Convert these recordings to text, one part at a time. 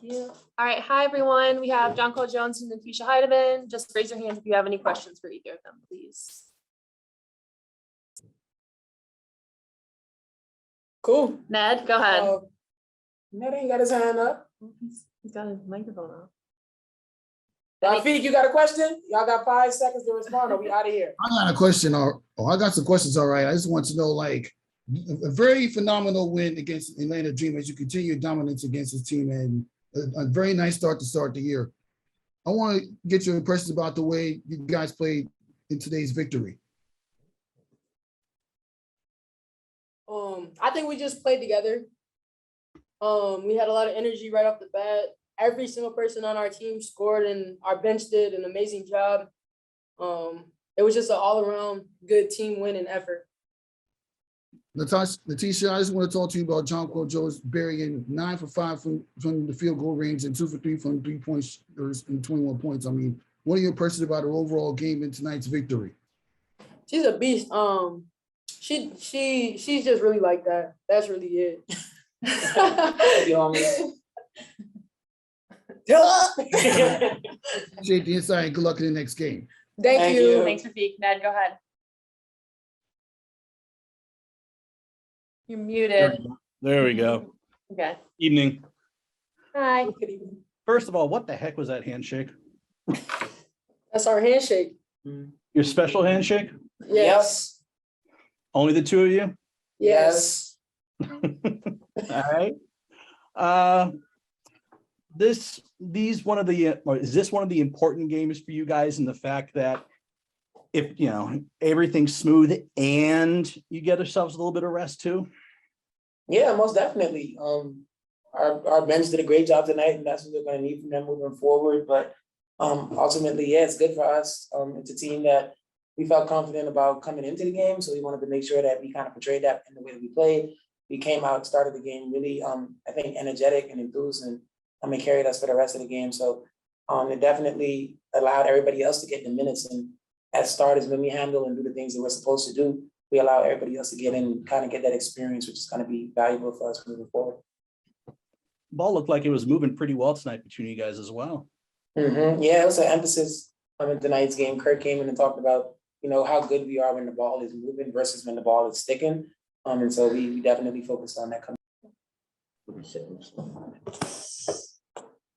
you. All right. Hi, everyone. We have John Cole Jones and Natisha Heideman. Just raise your hands if you have any questions for either of them, please. Cool. Ned, go ahead. Ned ain't got his hand up. He's got his microphone on. Rafiq, you got a question? Y'all got 5 seconds to respond or we out of here. I got a question. I got some questions. All right. I just want to know, like, a very phenomenal win against Atlanta Dream as you continue your dominance against this team, and a very nice start to start the year. I want to get your impressions about the way you guys played in today's victory. I think we just played together. We had a lot of energy right off the bat. Every single person on our team scored, and our bench did an amazing job. It was just an all-around good team win and effort. Natisha, I just want to talk to you about John Cole Jones burying 9 for 5 from the field goal range and 2 for 3 from 3-point and 21 points. I mean, what are your impressions about her overall game in tonight's victory? She's a beast. She's just really like that. That's really it. Appreciate the insight and good luck in the next game. Thank you. Thanks, Rafiq. Ned, go ahead. You're muted. There we go. Okay. Evening. Hi. First of all, what the heck was that handshake? That's our handshake. Your special handshake? Yes. Only the two of you? Yes. All right. Is this one of the important games for you guys in the fact that if everything's smooth and you get yourselves a little bit of rest too? Yeah, most definitely. Our bench did a great job tonight, and that's what we're going to need from them moving forward. But ultimately, yeah, it's good for us. It's a team that we felt confident about coming into the game, so we wanted to make sure that we kind of portrayed that in the way that we played. We came out, started the game really, I think, energetic and enthused, and it carried us for the rest of the game. So it definitely allowed everybody else to get the minutes. And as starters, when we handle and do the things that we're supposed to do, we allow everybody else to get in and kind of get that experience, which is going to be valuable for us moving forward. Ball looked like it was moving pretty well tonight between you guys as well. Mm-hmm. Yeah, it was an emphasis in tonight's game. Kirk came in and talked about, how good we are when the ball is moving versus when the ball is sticking. And so we definitely focused on that. All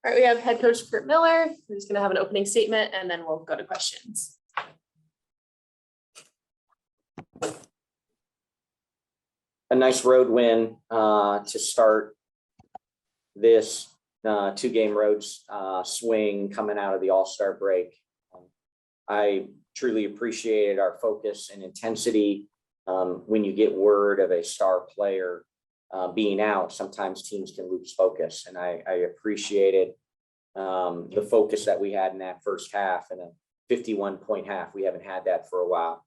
right, we have head coach Kurt Miller, who's going to have an opening statement, and then we'll go to questions. A nice road win to start this 2-game road swing coming out of the All-Star break. I truly appreciated our focus and intensity. When you get word of a star player being out, sometimes teams can lose focus. And I appreciated the focus that we had in that first half, and a 51-point half. We haven't had that for a while.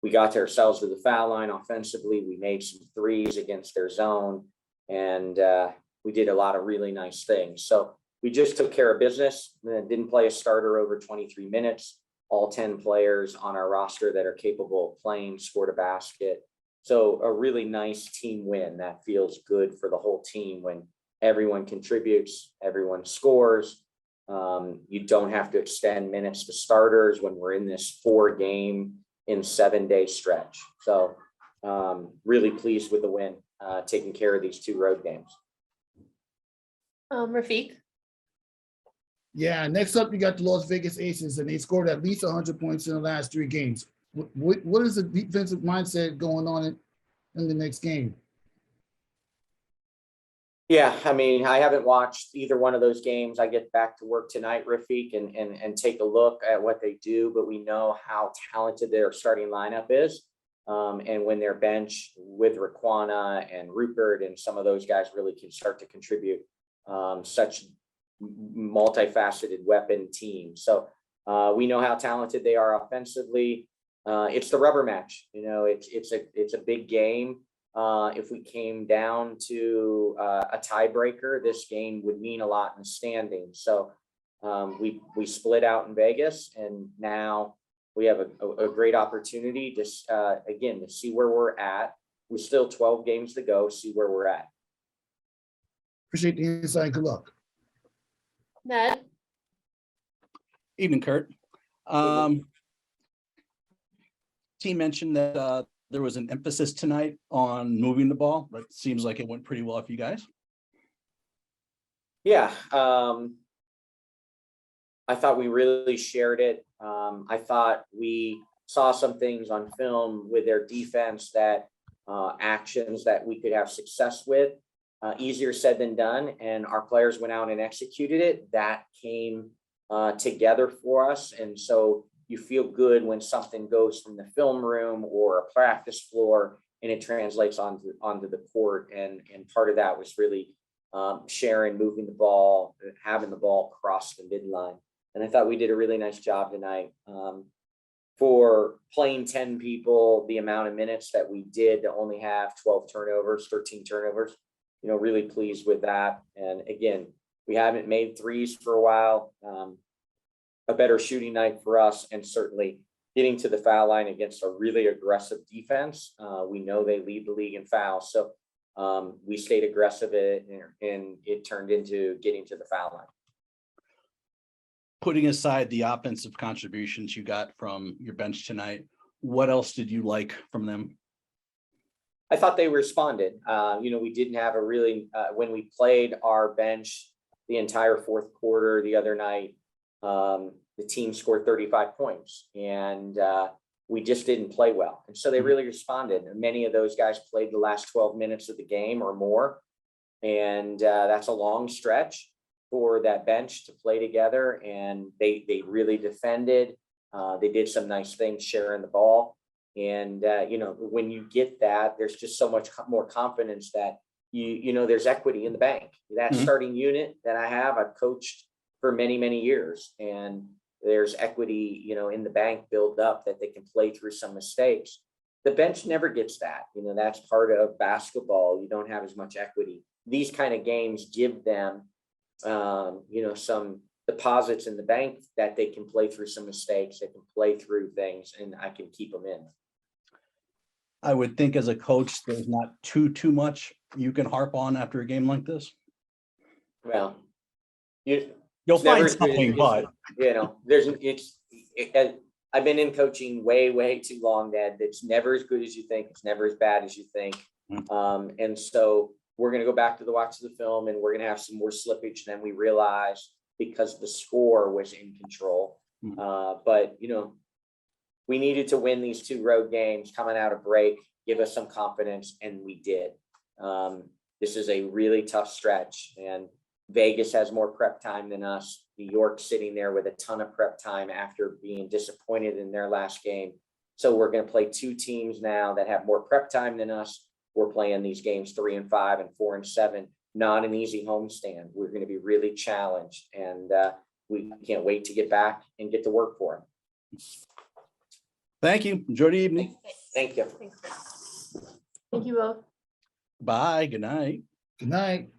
We got to ourselves to the foul line offensively. We made some threes against their zone, and we did a lot of really nice things. So we just took care of business. Didn't play a starter over 23 minutes. All 10 players on our roster that are capable of playing scored a basket. So a really nice team win that feels good for the whole team when everyone contributes, everyone scores. You don't have to extend minutes to starters when we're in this 4-game in 7-day stretch. So really pleased with the win, taking care of these 2 road games. Rafiq. Yeah, next up, you got the Las Vegas Aces, and they scored at least 100 points in the last 3 games. What is the defensive mindset going on in the next game? Yeah, I mean, I haven't watched either one of those games. I get back to work tonight, Rafiq, and take a look at what they do, but we know how talented their starting lineup is. And when their bench with Raquana and Rupert and some of those guys really can start to contribute, such multifaceted weapon team. So we know how talented they are offensively. It's the rubber match. It's a big game. If we came down to a tiebreaker, this game would mean a lot in the standings. So we split out in Vegas, and now we have a great opportunity to again to see where we're at. We're still 12 games to go. See where we're at. Appreciate the insight. Good luck. Ned? Evening, Kurt. Team mentioned that there was an emphasis tonight on moving the ball, but it seems like it went pretty well for you guys. Yeah, I thought we really shared it. I thought we saw some things on film with their defense that actions that we could have success with. Easier said than done, and our players went out and executed it. That came together for us, and so you feel good when something goes from the film room or a practice floor and it translates onto the court. And part of that was really sharing, moving the ball, having the ball cross the midline. And I thought we did a really nice job tonight. For playing 10 people, the amount of minutes that we did to only have 12 turnovers, 13 turnovers, you know, really pleased with that. And again, we haven't made threes for a while. A better shooting night for us, and certainly getting to the foul line against a really aggressive defense. We know they lead the league in fouls, so we stayed aggressive and it turned into getting to the foul line. Putting aside the offensive contributions you got from your bench tonight, what else did you like from them? I thought they responded. You know, we didn't have a really, when we played our bench the entire fourth quarter the other night, the team scored 35 points and we just didn't play well. And so they really responded. And many of those guys played the last 12 minutes of the game or more. And that's a long stretch for that bench to play together. And they really defended. They did some nice things sharing the ball. And, you know, when you get that, there's just so much more confidence that you know, there's equity in the bank. That starting unit that I've coached for many, many years. And there's equity, you know, in the bank build up that they can play through some mistakes. The bench never gets that. You know, that's part of basketball. You don't have as much equity. These kind of games give them, you know, some deposits in the bank that they can play through some mistakes. They can play through things, and I can keep them in. I would think as a coach, there's not too much you can harp on after a game like this. Well, You'll find something, but you know, I've been in coaching way too long, Dad. It's never as good as you think. It's never as bad as you think. And so we're going to go back to watch the film, and we're going to have some more slippage than we realized because the score was in control. But, you know, we needed to win these 2 road games coming out of break, give us some confidence, and we did. This is a really tough stretch, and Vegas has more prep time than us. New York sitting there with a ton of prep time after being disappointed in their last game. So we're going to play 2 teams now that have more prep time than us. We're playing these games 3 and 5 and 4 and 7. Not an easy homestand. We're going to be really challenged, and we can't wait to get back and get to work for them. thank you. Enjoy the evening. Thank you. Thanks. Thank you both. Bye. Good night. Good night.